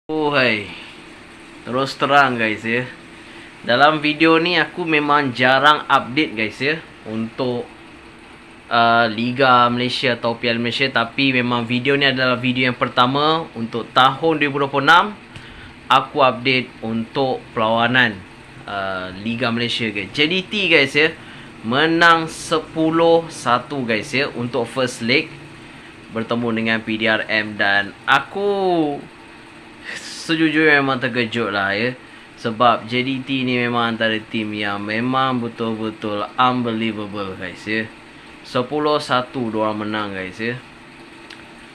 Hai, terus terang guys ya, dalam video ni aku memang jarang update guys ya, untuk Liga Malaysia atau Piala Malaysia. Tapi memang video ni adalah video yang pertama untuk tahun 2026 aku update untuk perlawanan Liga Malaysia guys. JDT guys ya, menang 10-1 guys ya untuk first leg bertemu dengan PDRM. Dan aku sejujurnya memang terkejut lah ya, sebab JDT ni memang antara tim yang memang betul-betul unbelievable guys ya. 10-1 diorang menang guys ya.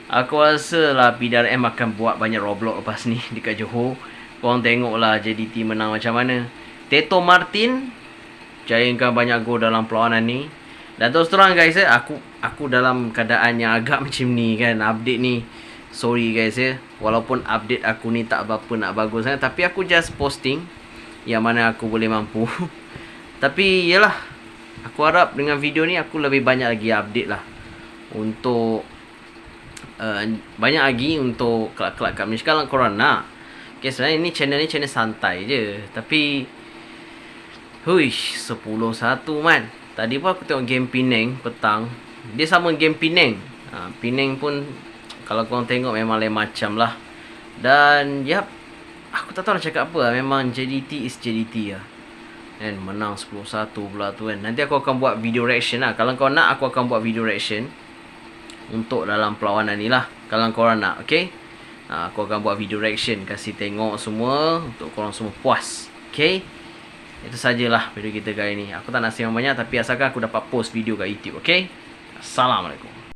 Aku rasa lah PDRM akan buat banyak roblox lepas ni dekat Johor. Korang tengok lah JDT menang macam mana. Teto Martin jaringkan banyak gol dalam perlawanan ni. Dan terus terang guys ya, aku dalam keadaan yang agak macam ni kan, update ni. Sorry guys ya, walaupun update aku ni tak berapa nak bagus sangat, tapi aku just posting yang mana aku boleh mampu. Tapi yalah, aku harap dengan video ni aku lebih banyak lagi update lah, untuk banyak lagi untuk kelab-kelab kat Malaysia kalau korang nak. Okay, sebenarnya ni channel santai je, tapi huish, 10-1 man. Tadi pun aku tengok game Penang petang, dia sama game Penang. Penang pun kalau korang tengok memang lain macam lah. Dan yap, aku tak tahu nak cakap apa lah. Memang JDT is JDT lah kan, menang 10-1 pula tu kan. Nanti aku akan buat video reaction lah. Kalau korang nak, aku akan buat video reaction untuk dalam perlawanan ni lah, kalau korang nak. Okay, aku akan buat video reaction, kasih tengok semua untuk korang semua puas. Okay, itu sajalah video kita kali ni. Aku tak nak siang banyak, tapi asalkan aku dapat post video kat YouTube. Okay, Assalamualaikum.